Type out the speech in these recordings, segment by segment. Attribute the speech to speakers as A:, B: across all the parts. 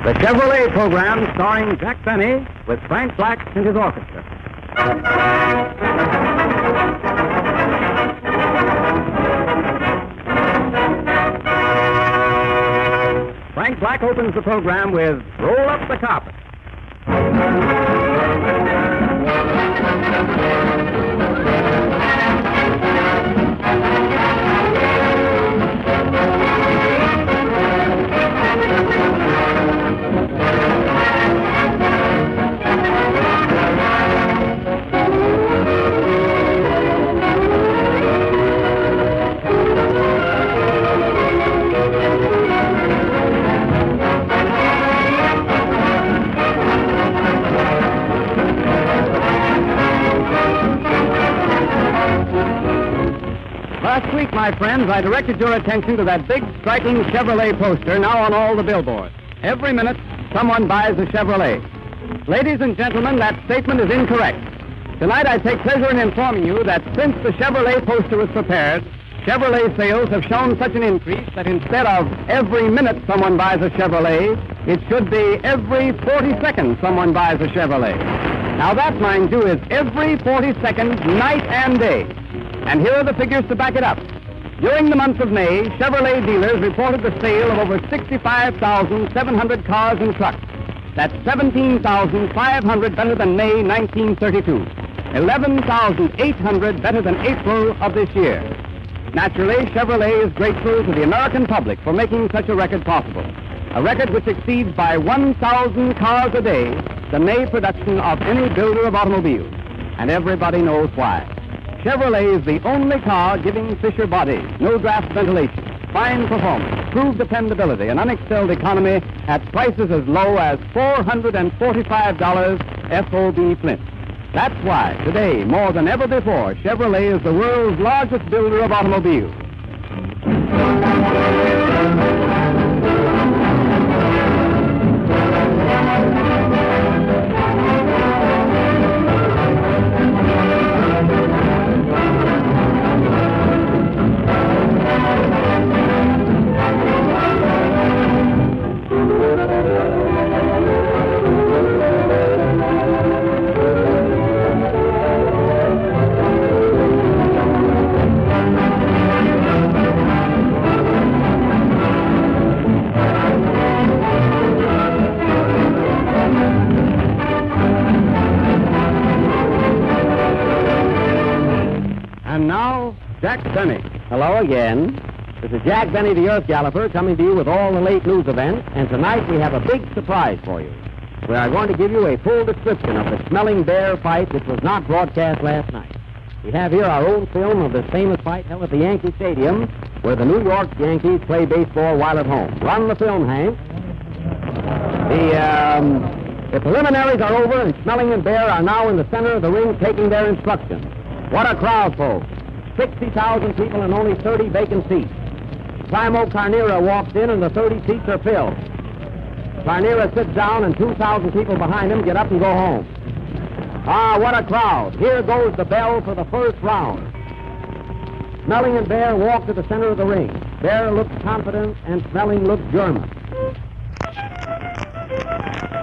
A: The Chevrolet program starring Jack Benny with Frank Black and his orchestra. Frank Black opens the program with Roll Up the Carpet. Last week, my friends, I directed your attention to that big, striking Chevrolet poster now on all the billboards. Every minute, someone buys a Chevrolet. Ladies and gentlemen, that statement is incorrect. Tonight, I take pleasure in informing you that since the Chevrolet poster was prepared, Chevrolet sales have shown such an increase that instead of every minute someone buys a Chevrolet, it should be every 40 seconds someone buys a Chevrolet. Now that, mind you, is every 40 seconds, night and day. And here are the figures to back it up. During the month of May, Chevrolet dealers reported the sale of over 65,700 cars and trucks. That's 17,500 better than May 1932. 11,800 better than April of this year. Naturally, Chevrolet is grateful to the American public for making such a record possible. A record which exceeds by 1,000 cars a day the May production of any builder of automobiles. And everybody knows why. Chevrolet is the only car giving Fisher bodies, no draft ventilation, fine performance, proved dependability, and unexcelled economy at prices as low as $445 FOB Flint. That's why, today, more than ever before, Chevrolet is the world's largest builder of automobiles. And now, Jack Benny.
B: Hello again. This is Jack Benny, the Earth Galloper, coming to you with all the late news events, and tonight we have a big surprise for you. We are going to give you a full description of the smelling bear fight which was not broadcast last night. We have here our own film of this famous fight held at the Yankee Stadium, where the New York Yankees play baseball while at home. Run the film, Hank. The preliminaries are over, and Smelling and Bear are now in the center of the ring taking their instructions. What a crowd, folks. 60,000 people and only 30 vacant seats. Primo Carnera walks in and the 30 seats are filled. Carnera sits down and 2,000 people behind him get up and go home. Ah, what a crowd. Here goes the bell for the first round. Smelling and Bear walk to the center of the ring. Bear looks confident and Smelling looks German.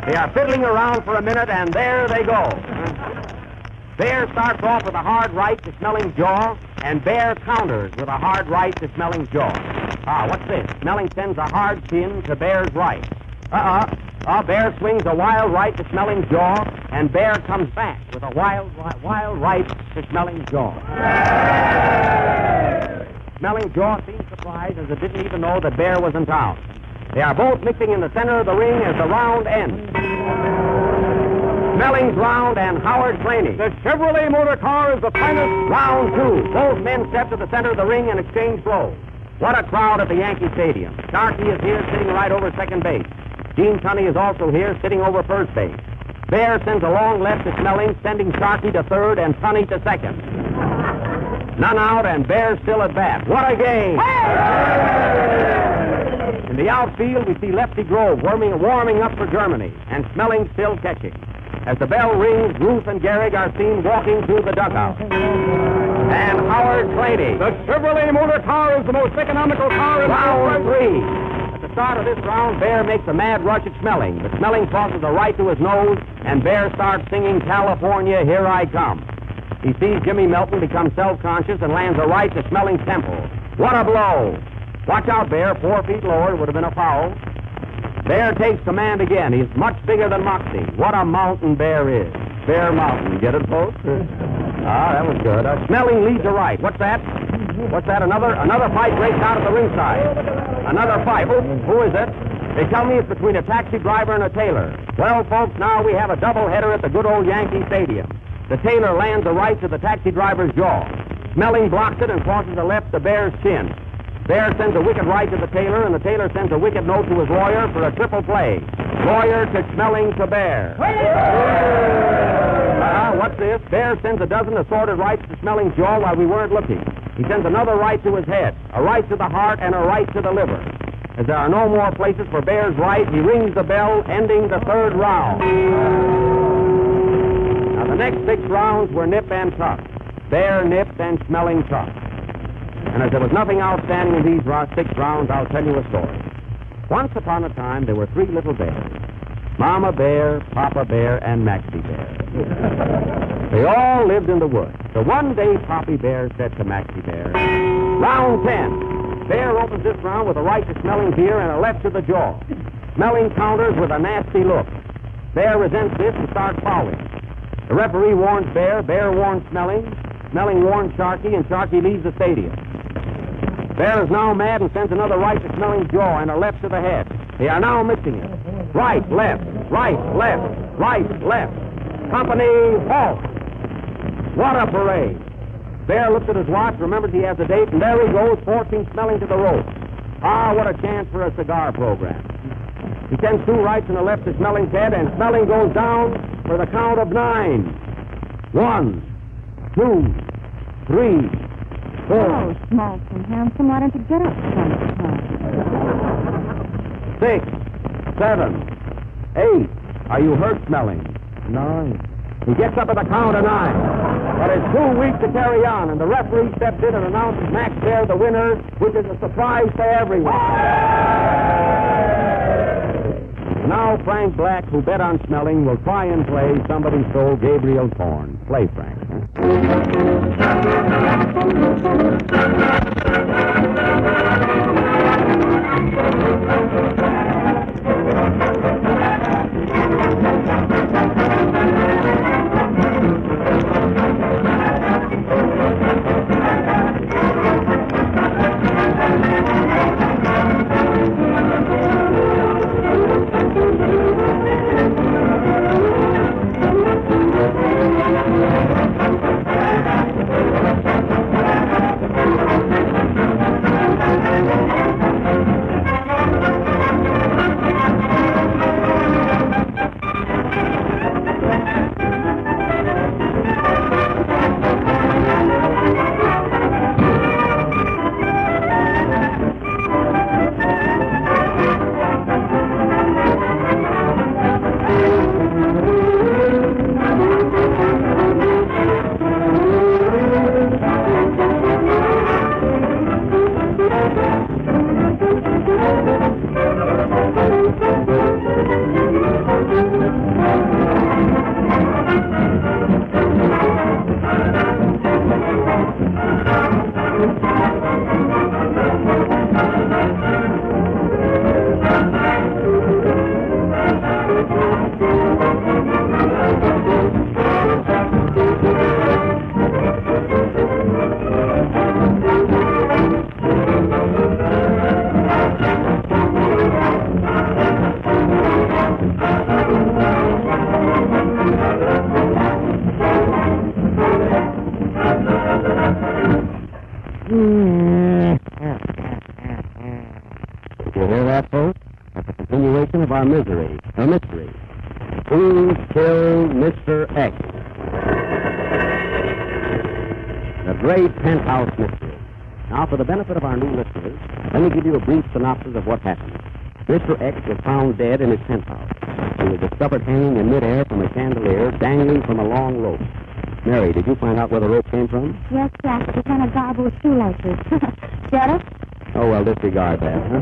B: They are fiddling around for a minute and there they go. Bear starts off with a hard right to Smelling's jaw, and Bear counters with a hard right to Smelling's jaw. Ah, what's this? Smelling sends a hard pin to Bear's right. Bear swings a wild right to Smelling's jaw, and Bear comes back with a wild right to Smelling's jaw. Smelling's jaw seemed surprised as it didn't even know that Bear was in town. They are both mixing in the center of the ring as the round ends. Smelling's round and Howard Claney.
A: The Chevrolet motor car is the finest.
B: Round two. Both men step to the center of the ring and exchange blows. What a crowd at the Yankee Stadium. Sharkey is here sitting right over second base. Gene Tunney is also here sitting over first base. Bear sends a long left to Smelling, sending Sharkey to third and Tunney to second. None out and Bear still at bat. What a game! In the outfield, we see Lefty Grove warming up for Germany, and Smelling still catching. As the bell rings, Ruth and Gehrig are seen walking through the dugout. And Howard Claney.
A: The Chevrolet motor car is the most economical car in
B: Round
A: the world.
B: three. At the start of this round, Bear makes a mad rush at Smelling. But Smelling tosses a right to his nose, and Bear starts singing California, Here I Come. He sees Jimmy Melton become self-conscious and lands a right to Smelling's temple. What a blow! Watch out, Bear. 4 feet lower would have been a foul. Bear takes command again. He's much bigger than Moxie. What a mountain Bear is. Bear Mountain. Get it, folks? That was good. Smelling leads a right. What's that? What's that? Another fight breaks out at the ringside. Another fight. Who is it? They tell me it's between a taxi driver and a tailor. Well, folks, now we have a doubleheader at the good old Yankee Stadium. The tailor lands a right to the taxi driver's jaw. Smelling blocks it and crosses a left to Bear's chin. Bear sends a wicked right to the tailor, and the tailor sends a wicked note to his lawyer for a triple play. Lawyer to Smelling to Bear. What's this? Bear sends a dozen assorted rights to Smelling's jaw while we weren't looking. He sends another right to his head, a right to the heart, and a right to the liver. As there are no more places for Bear's right, he rings the bell, ending the third round. Now, the next 6 rounds were nip and tuck. Bear nipped and Smelling tucked. And as there was nothing outstanding in these 6 rounds, I'll tell you a story. Once upon a time, there were 3 little bears. Mama Bear, Papa Bear, and Maxie Bear. They all lived in the woods. So one day, Poppy Bear said to Maxie Bear, "Round 10. Bear opens this round with a right to Smelling's ear and a left to the jaw. Smelling counters with a nasty look. Bear resents this and starts fouling. The referee warns Bear, Bear warns Smelling, Smelling warns Sharky, and Sharky leaves the stadium. Bear is now mad and sends another right to Smelling's jaw and a left to the head. They are now mixing it. Right, left, right, left, right, left. Company, halt. What a parade. Bear looks at his watch, remembers he has a date, and there he goes, forcing Smelling to the rope. What a chance for a cigar program. He sends 2 rights and a left to Smelling's head, and Smelling goes down for the count of 9. 1, 2, 3, 4.
C: Oh, small and handsome, why don't you get up some?
B: 6, 7, 8. Are you hurt, Smelling? 9. He gets up at the count of 9. But it's too weak to carry on, and the referee steps in and announces Max Bear the winner, which is a surprise to everyone. Now Frank Black, who bet on Smelling, will try and play Somebody Stole Gabriel's Horn. Play, Frank. You hear that, folks? That's a continuation of our mystery. Who killed Mr. X? The great penthouse mystery. Now, for the benefit of our new listeners, let me give you a brief synopsis of what happened. Mr. X was found dead in his penthouse. He was discovered hanging in midair from a chandelier, dangling from a long rope. Mary, did you find out where the rope came from?
C: Yes, Jack. It's on a garble shoelaces. Get it?
B: Oh, well, disregard that, huh?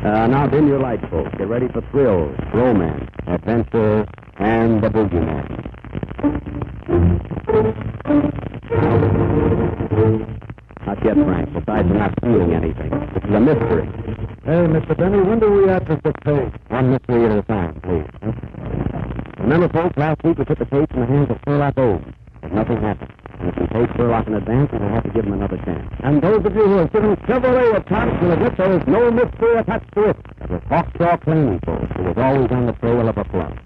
B: Now dim your lights, folks. Get ready for thrills, romance, adventure, and the boogeyman. Not yet, Frank. Besides, we're not seeing anything. This is a mystery.
D: Hey, Mr. Benny, when do we have to get paid?
B: One mystery at a time, please. Remember, folks, last week we put the case in the hands of Sherlock Holmes. But nothing happened. And if we paid Sherlock in advance, we'll have to give him another chance.
D: And those of you who have given Chevrolet a chance will admit there is no mystery attached to it.
B: That was Hawkshaw Cleaning, folks, who was always on the trail of a plum.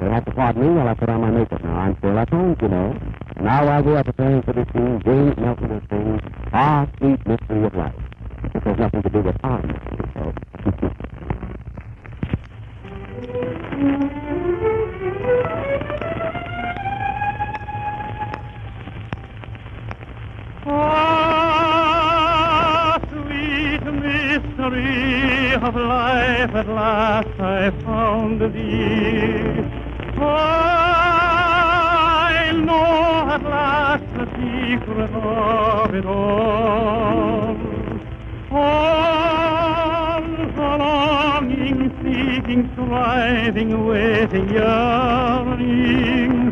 B: You'll have to pardon me while I put on my makeup now. I'm Sherlock Holmes, you know. Now while we are preparing for this scene, James Nelson will sing Our Sweet Mystery of Life. It has nothing to do with our mystery, so...
E: Ah, sweet mystery of life, at last I found thee. I know at last the secret of it all. All the longing, seeking, striving, waiting, yearning,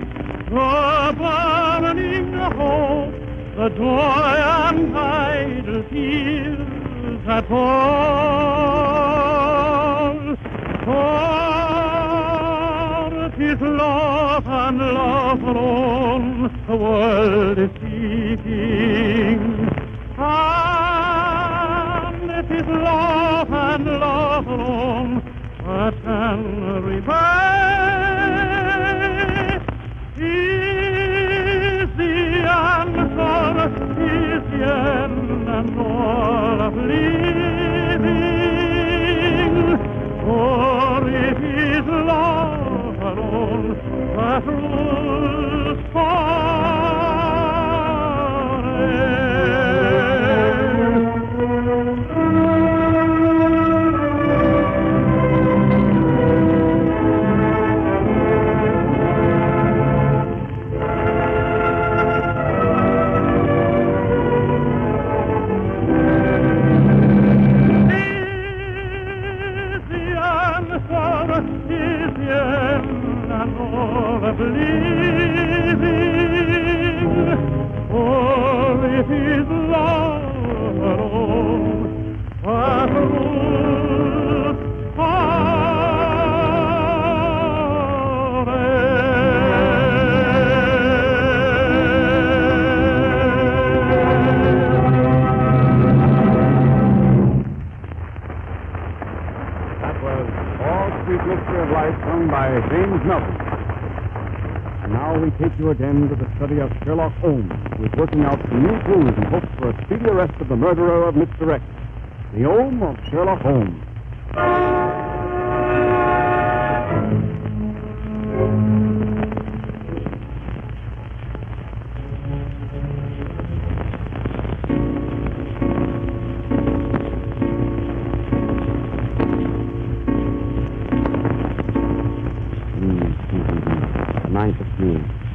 E: the burning hope, the joy and idle tears that fall. For 'tis love and love alone the world is seeking. And it is love and love alone that can repay. Is the answer, is the end and all of living. For it is love alone that rules
A: James Melton. And now we take you again to the study of Sherlock Holmes, who is working out some new clues in hopes for a speedy arrest of the murderer of Mr. X, the Holmes of Sherlock Holmes.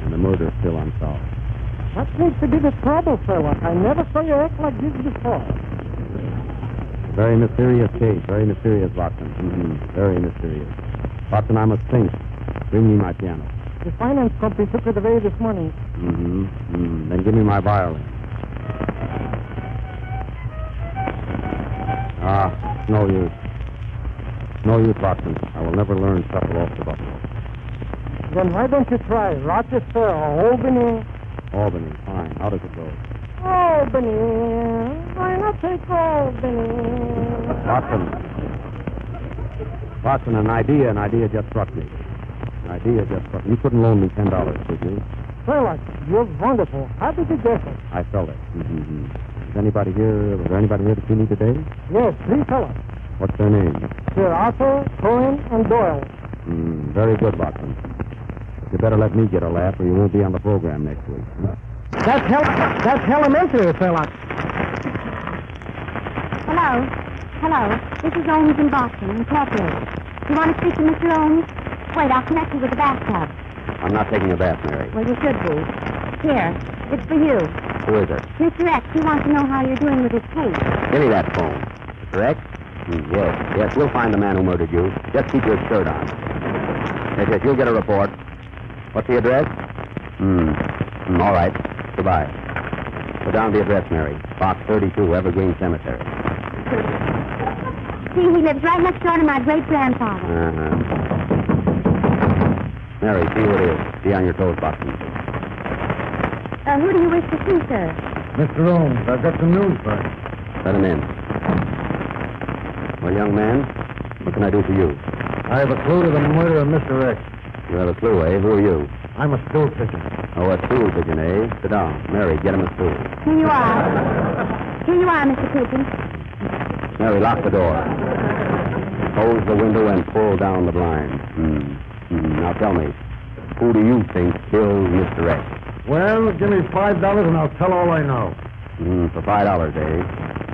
A: And the murder is still unsolved.
D: What seems to be the trouble, Sherlock? I never saw you act like this before.
A: Very mysterious case. Very mysterious, Watson. Very mysterious. Watson, I must think. Bring me my piano.
D: The finance company took it away this morning.
A: Then give me my violin. No use. No use, Watson. I will never learn shuffle off the buffalo.
D: Then why don't you try Rochester or Albany?
A: Albany, fine. How does it go?
D: Albany. Why not take Albany?
A: Watson, an idea just struck me. You couldn't loan me $10, could you?
D: Sherlock, you're wonderful. How did you guess it?
A: I felt it. Was there anybody here that you need today?
D: Yes, 3 fellows.
A: What's their name?
D: Sir Arthur, Cohen, and Doyle.
A: Very good, Watson. You better let me get a laugh or you won't be on the program next week.
D: That's elementary, Sherlock.
C: Hello. This is Holmes in Boston, Incorporated. You want to speak to Mr. Holmes? Wait, I'll connect you with the bathtub.
A: I'm not taking a bath, Mary.
C: Well, you should be. Here, it's for you.
A: Who is it?
C: Mr. X, he wants to know how you're doing with his case.
A: Give me that phone. Mr. X?
B: Yes, we'll find the man who murdered you. Just keep your shirt on. Yes, you'll get a report. What's the address? All right. Goodbye. Put down the address, Mary. Box 32, Evergreen Cemetery.
C: See, he lives right next door to my great-grandfather.
B: Mary, see who it is. Be on your toes, Boston.
C: Who do you wish to see, sir?
D: Mr. Holmes, I've got some news for you.
B: Let him in. Well, young man, what can I do for you?
D: I have a clue to the murder of Mr. X.
B: You have a clue, eh? Who are you?
D: I'm a stool pigeon.
B: Oh, a stool pigeon, eh? Sit down. Mary, get him a stool.
C: Here you are. Here you are, Mr. Pigeon.
B: Mary, lock the door. Close the window and pull down the blind. Now tell me, who do you think killed Mr. X?
D: Well, give me $5 and I'll tell all I know.
B: For $5, eh?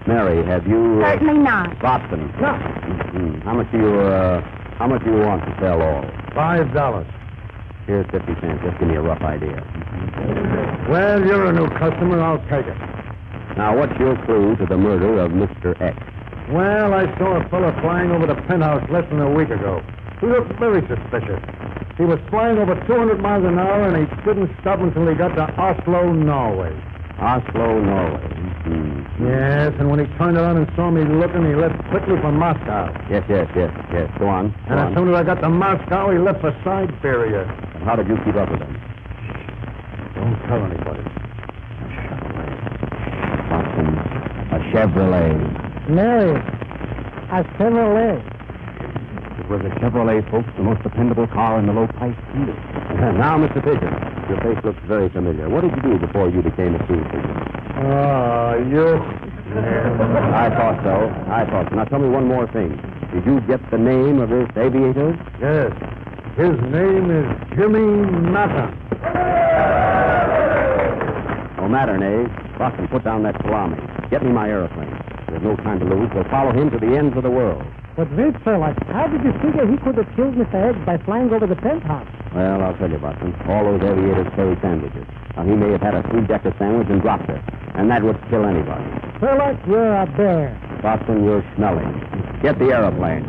B: Mary, have you...
C: Certainly not.
B: Boston.
D: No.
B: How much do you want to sell all?
D: $5.
B: Here's 50 cents. Just give me a rough idea.
D: Well, you're a new customer. I'll take it.
B: Now, what's your clue to the murder of Mr. X?
D: Well, I saw a fella flying over the penthouse less than a week ago. He looked very suspicious. He was flying over 200 miles an hour, and he didn't stop until he got to Oslo, Norway.
B: Oslo, Norway.
D: Yes, and when he turned around and saw me looking, he left quickly for Moscow.
B: Yes. Go on.
D: And as soon as I got to Moscow, he left for Siberia.
B: And how did you keep up with him?
D: Don't tell anybody.
B: Boston, a Chevrolet.
F: Mary, a Chevrolet.
B: It was a Chevrolet, folks, the most dependable car in the low-price field. Now, Mr. Pigeon, your face looks very familiar. What did you do before you became a stool pigeon?
D: You...
B: I thought so. Now, tell me one more thing. Did you get the name of this aviator?
D: Yes. His name is Jimmy Matter.
B: No matter, eh? Boston, put down that salami. Get me my aeroplane. There's no time to lose. We'll follow him to the ends of the world.
F: But wait, Sherlock, how did you figure he could have killed Mr. X by flying over the penthouse?
B: Well, I'll tell you, Boston. All those aviators carry sandwiches. Now, he may have had a three-decker sandwich and dropped it. And that would kill anybody.
F: Sherlock, you're a bear.
B: Boston, you're smelling. Get the aeroplane.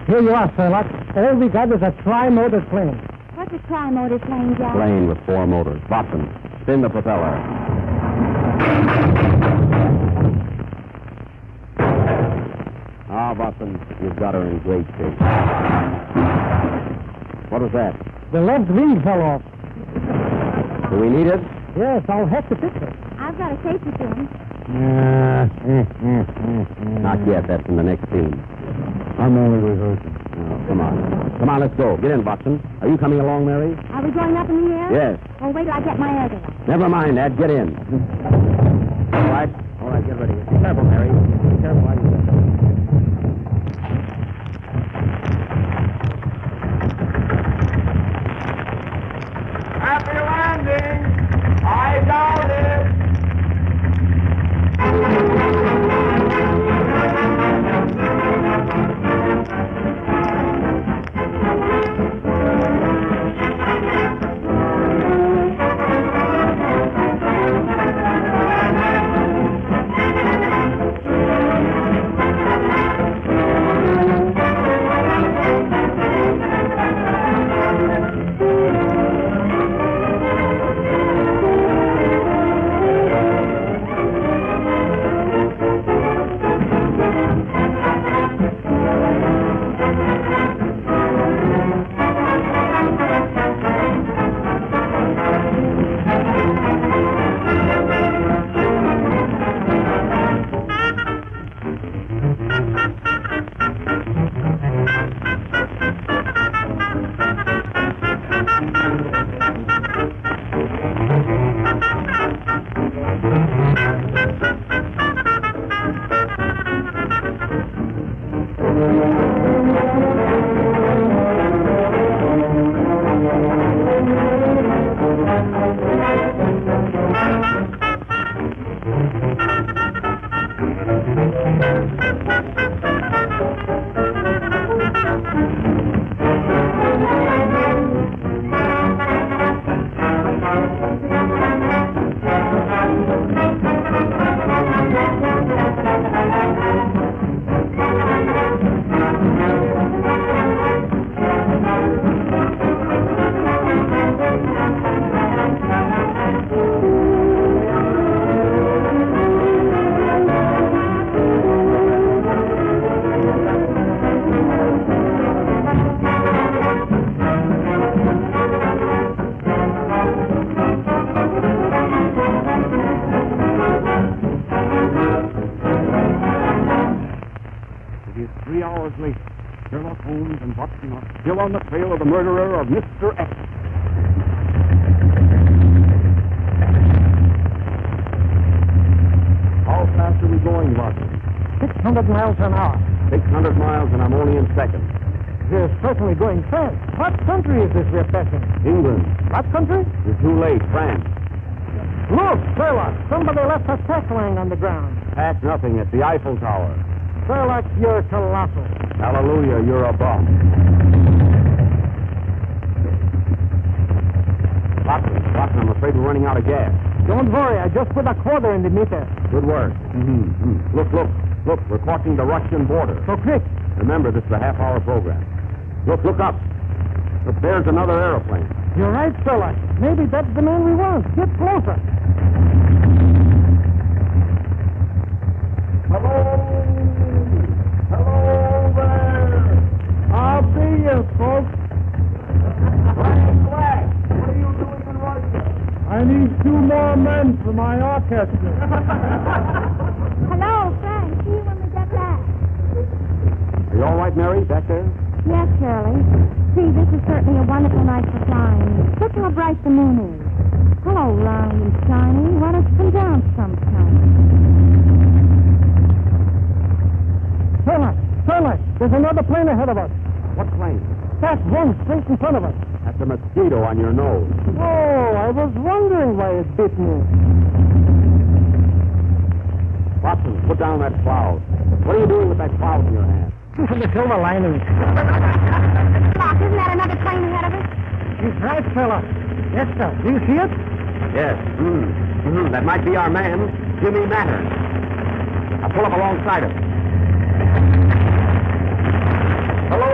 F: Here you are, Sherlock. All we got is a tri-motor plane.
C: What's a tri-motor plane, Jack?
B: Plane with 4 motors. Boston, spin the propeller. Ah, Boston, you've got her in great shape. What was that?
F: The left wing fell off.
B: Do we need it?
F: Yes, I'll have to fix it.
C: I've got a safety pin.
B: Not yet. That's in the next scene.
D: I'm only rehearsing.
B: Oh, come on. Come on, let's go. Get in, Boston. Are you coming along, Mary?
C: Are we going up in the air?
B: Yes.
C: Oh, wait till I get my other one.
B: Never mind that. Get in. All right, get ready. Be careful, Mary. Be careful while you get.
E: Happy landing! I doubt it!
A: breathlessly. Sherlock Holmes and Watson are still on the trail of the murderer of Mr. X. How fast are we going, Watson?
F: 600 miles an hour.
A: 600 miles, and I'm only in second.
F: We're certainly going fast. What country is this we're passing?
A: England.
F: What country?
A: You're too late. France.
F: Look, Sherlock. Somebody left a sack lying on the ground.
A: Pack nothing. It's the Eiffel Tower.
F: Sherlock, you're colossal.
A: Hallelujah, you're a bum. Watson, I'm afraid we're running out of gas.
F: Don't worry, I just put a quarter in the meter.
A: Good work. Look, we're crossing the Russian border.
F: So quick.
A: Remember, this is a half-hour program. Look up. Look, there's another airplane.
F: You're right, Sherlock. Maybe that's the man we want. Get closer.
D: Hello there. I'll be you, folks.
A: Frank Black, what are you doing in Russia?
D: I need 2 more men for my orchestra.
C: Hello, Frank. See you when we get back.
A: Are you all right, Mary, back there?
C: Yes, Shirley. See, this is certainly a wonderful night for flying. Look how bright the moon is. Hello, round and shiny. Why don't you come down sometime?
F: Sherlock, there's another plane ahead of us.
A: What plane?
F: That one straight in front of us.
A: That's a mosquito on your nose.
F: Oh, I was wondering why it bit me.
A: Watson, put down that cloud. What are you doing with that cloud in your hand?
F: The silver lining.
C: Doc, isn't that another plane ahead of us?
F: He's right, Sherlock. Yes, sir. Do you see it?
A: Yes. That might be our man, Jimmy Matter. I'll pull up alongside him. Hello!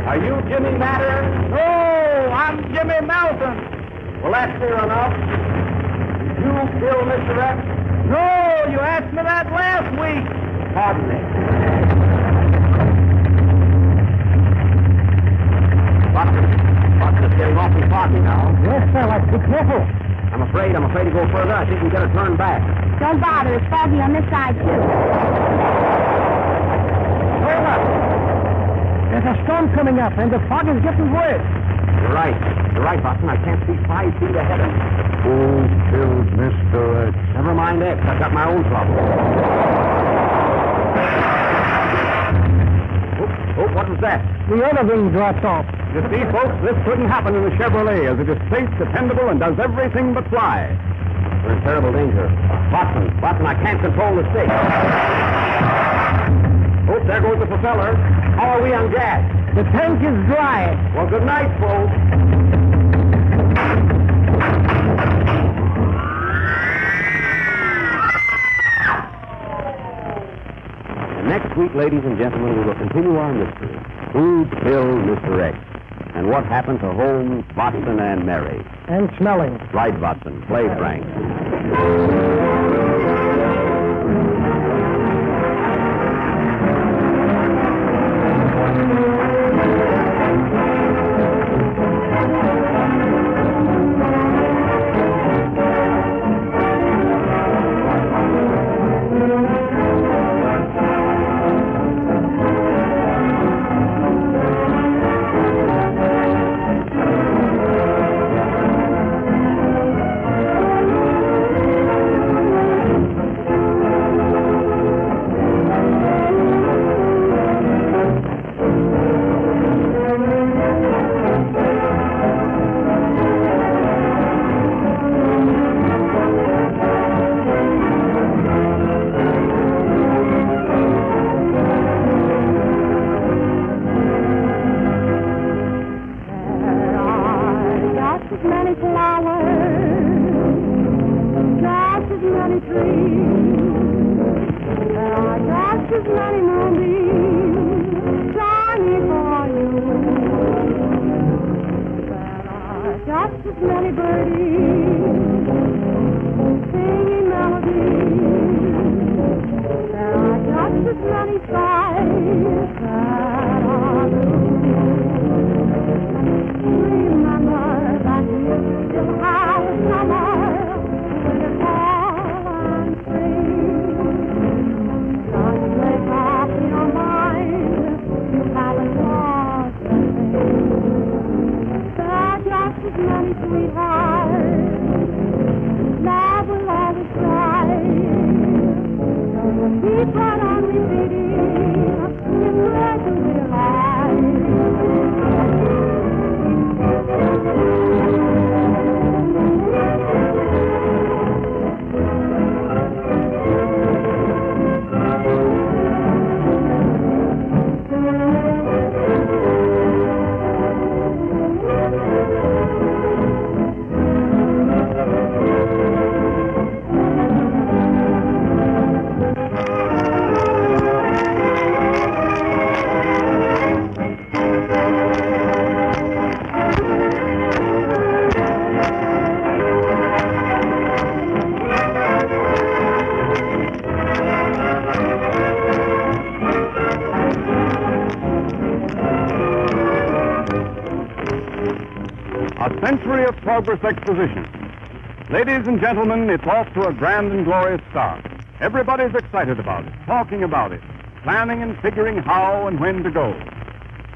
A: Are you Jimmy Matter?
D: No, I'm Jimmy Melton.
A: Well, that's clear enough. Did you kill Mr. X?
D: No, you asked me that last week.
A: Pardon me. Watson, it's getting awfully foggy now.
F: Yes, Sherlock. Be careful.
A: I'm afraid to go further. I think we better turn back.
C: Don't bother. It's foggy on this side, too.
F: Sherlock, there's a storm coming up, and the fog is getting worse.
A: You're right, Watson. I can't see 5 feet ahead of me.
D: Who killed Mr. X?
A: Never mind X. I've got my own trouble. Oh, what was that?
F: The other wing dropped off.
A: You see, folks, this couldn't happen in the Chevrolet, as it is safe, dependable, and does everything but fly. We're in terrible danger. Watson, I can't control the stick. Oh, there goes the propeller. How are we on gas?
F: The tank is dry.
A: Well, good night, folks. Next week, ladies and gentlemen, we will continue our mystery. Who killed Mr. X? And what happened to Holmes, Watson, and Mary?
F: And smelling.
A: Right, Watson. Play, Frank.
C: sweetheart. Love will always shine. Keep right on repeating. It's glad to
A: A century of progress exposition. Ladies and gentlemen, it's off to a grand and glorious start. Everybody's excited about it, talking about it, planning and figuring how and when to go.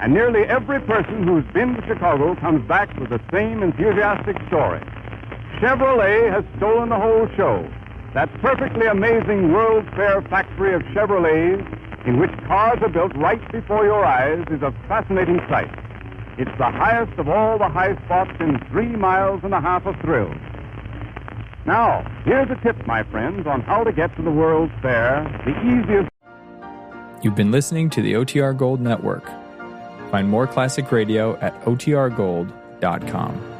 A: And nearly every person who's been to Chicago comes back with the same enthusiastic story. Chevrolet has stolen the whole show. That perfectly amazing World Fair factory of Chevrolets, in which cars are built right before your eyes, is a fascinating sight. It's the highest of all the high spots in 3 miles and a half of thrills. Now, here's a tip, my friends, on how to get to the World's Fair, the easiest.
G: You've been listening to the OTR Gold Network. Find more classic radio at otrgold.com.